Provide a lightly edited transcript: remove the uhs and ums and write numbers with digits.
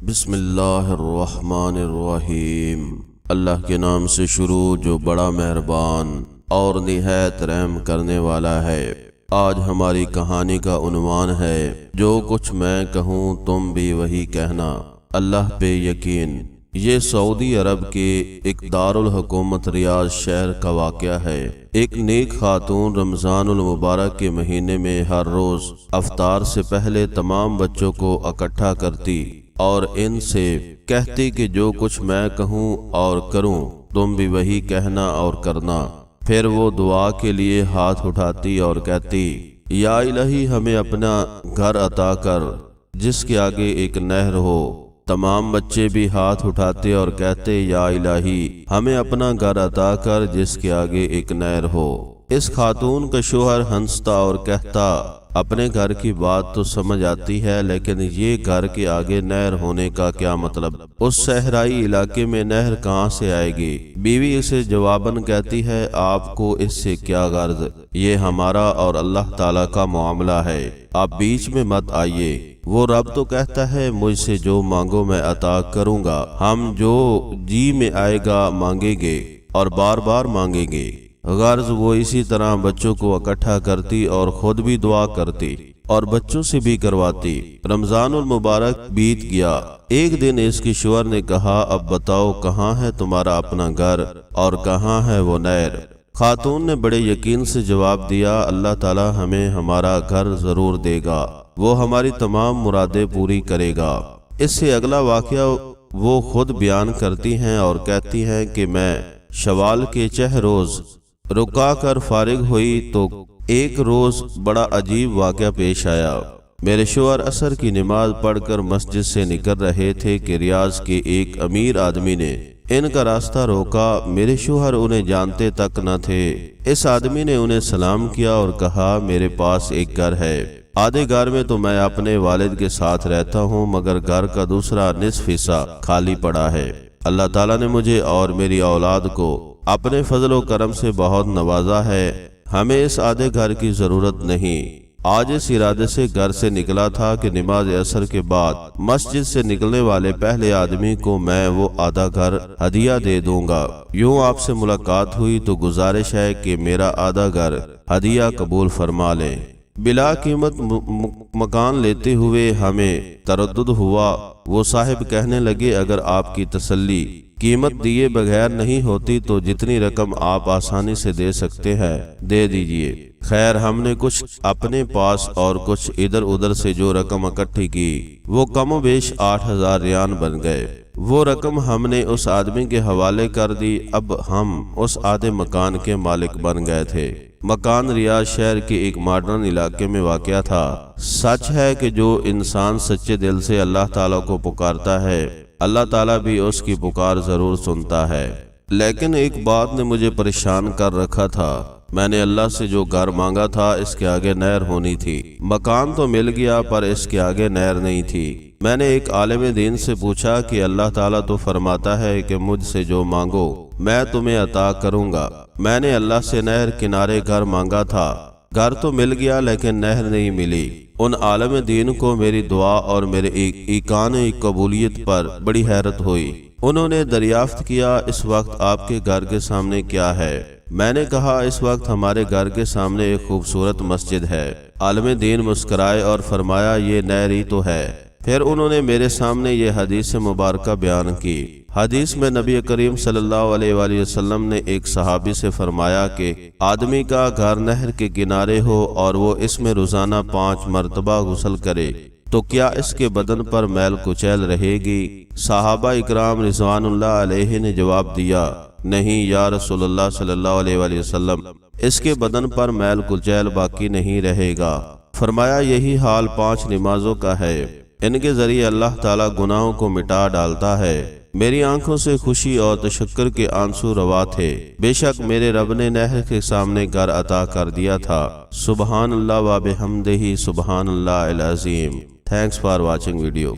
بسم اللہ الرحمن الرحیم۔ اللہ کے نام سے شروع جو بڑا مہربان اور نہایت رحم کرنے والا ہے۔ آج ہماری کہانی کا عنوان ہے جو کچھ میں کہوں تم بھی وہی کہنا، اللہ پہ یقین۔ یہ سعودی عرب کے ایک دارالحکومت ریاض شہر کا واقعہ ہے۔ ایک نیک خاتون رمضان المبارک کے مہینے میں ہر روز افطار سے پہلے تمام بچوں کو اکٹھا کرتی اور ان سے کہتی کہ جو کچھ میں کہوں اور کروں تم بھی وہی کہنا اور کرنا۔ پھر وہ دعا کے لیے ہاتھ اٹھاتی اور کہتی، یا الہی ہمیں اپنا گھر عطا کر جس کے آگے ایک نہر ہو۔ تمام بچے بھی ہاتھ اٹھاتے اور کہتے، یا الہی ہمیں اپنا گھر عطا کر جس کے آگے ایک نہر ہو۔ اس خاتون کا شوہر ہنستا اور کہتا، اپنے گھر کی بات تو سمجھ آتی ہے لیکن یہ گھر کے آگے نہر ہونے کا کیا مطلب؟ اس صحرائی علاقے میں نہر کہاں سے آئے گی؟ بیوی اسے جواباً کہتی ہے، آپ کو اس سے کیا غرض؟ یہ ہمارا اور اللہ تعالیٰ کا معاملہ ہے، آپ بیچ میں مت آئیے۔ وہ رب تو کہتا ہے مجھ سے جو مانگو میں عطا کروں گا، ہم جو جی میں آئے گا مانگیں گے اور بار بار مانگیں گے۔ غرض وہ اسی طرح بچوں کو اکٹھا کرتی اور خود بھی دعا کرتی اور بچوں سے بھی کرواتی۔ رمضان المبارک بیت گیا۔ ایک دن اس کے شوہر نے کہا، اب بتاؤ کہاں ہے تمہارا اپنا گھر اور کہاں ہے وہ نہر؟ خاتون نے بڑے یقین سے جواب دیا، اللہ تعالی ہمیں ہمارا گھر ضرور دے گا، وہ ہماری تمام مرادیں پوری کرے گا۔ اس سے اگلا واقعہ وہ خود بیان کرتی ہیں اور کہتی ہیں کہ میں شوال کے 6 روز رکا کر فارغ ہوئی تو ایک روز بڑا عجیب واقعہ پیش آیا۔ میرے شوہر عصر کی نماز پڑھ کر مسجد سے نکل رہے تھے کہ ریاض کے ایک امیر آدمی نے ان کا راستہ روکا۔ میرے شوہر انہیں جانتے تک نہ تھے۔ اس آدمی نے انہیں سلام کیا اور کہا، میرے پاس ایک گھر ہے، آدھے گھر میں تو میں اپنے والد کے ساتھ رہتا ہوں مگر گھر کا دوسرا نصف حصہ خالی پڑا ہے۔ اللہ تعالیٰ نے مجھے اور میری اولاد کو اپنے فضل و کرم سے بہت نوازا ہے، ہمیں اس آدھے گھر کی ضرورت نہیں۔ آج اس ارادے سے گھر سے نکلا تھا کہ نماز عصر کے بعد مسجد سے نکلنے والے پہلے آدمی کو میں وہ آدھا گھر ہدیہ دے دوں گا۔ یوں آپ سے ملاقات ہوئی تو گزارش ہے کہ میرا آدھا گھر ہدیہ قبول فرما لیں۔ بلا قیمت مکان لیتے ہوئے ہمیں تردد ہوا۔ وہ صاحب کہنے لگے، اگر آپ کی تسلی قیمت دیے بغیر نہیں ہوتی تو جتنی رقم آپ آسانی سے دے سکتے ہیں دے دیجئے۔ خیر ہم نے کچھ اپنے پاس اور کچھ ادھر ادھر سے جو رقم اکٹھی کی وہ کم و بیش 8000 ریال بن گئے۔ وہ رقم ہم نے اس آدمی کے حوالے کر دی۔ اب ہم اس آدھے مکان کے مالک بن گئے تھے۔ مکان ریاض شہر کے ایک ماڈرن علاقے میں واقع تھا۔ سچ ہے کہ جو انسان سچے دل سے اللہ تعالیٰ کو پکارتا ہے اللہ تعالیٰ بھی اس کی پکار ضرور سنتا ہے۔ لیکن ایک بات نے مجھے پریشان کر رکھا تھا، میں نے اللہ سے جو گھر مانگا تھا اس کے آگے نہر ہونی تھی۔ مکان تو مل گیا پر اس کے آگے نہر نہیں تھی۔ میں نے ایک عالم دین سے پوچھا کہ اللہ تعالیٰ تو فرماتا ہے کہ مجھ سے جو مانگو میں تمہیں عطا کروں گا۔ میں نے اللہ سے نہر کنارے گھر مانگا تھا، گھر تو مل گیا لیکن نہر نہیں ملی۔ ان عالم دین کو میری دعا اور میرے ایقان قبولیت پر بڑی حیرت ہوئی۔ انہوں نے دریافت کیا، اس وقت آپ کے گھر کے سامنے کیا ہے؟ میں نے کہا، اس وقت ہمارے گھر کے سامنے ایک خوبصورت مسجد ہے۔ عالم دین مسکرائے اور فرمایا، یہ نہر ہی تو ہے۔ پھر انہوں نے میرے سامنے یہ حدیث مبارکہ بیان کی۔ حدیث میں نبی کریم صلی اللہ علیہ وآلہ وسلم نے ایک صحابی سے فرمایا کہ آدمی کا گھر نہر کے کنارے ہو اور وہ اس میں روزانہ 5 مرتبہ غسل کرے تو کیا اس کے بدن پر میل کچیل رہے گی؟ صحابہ اکرام رضوان اللہ علیہ نے جواب دیا، نہیں یا رسول اللہ صلی اللہ علیہ وآلہ وسلم، اس کے بدن پر میل کچیل باقی نہیں رہے گا۔ فرمایا، یہی حال 5 نمازوں کا ہے، ان کے ذریعے اللہ تعالیٰ گناہوں کو مٹا ڈالتا ہے۔ میری آنکھوں سے خوشی اور تشکر کے آنسو روا تھے، بے شک میرے رب نے نہر کے سامنے گھر عطا کر دیا تھا۔ سبحان اللہ و بحمدہ، سبحان اللہ العظیم۔ Thanks for watching video.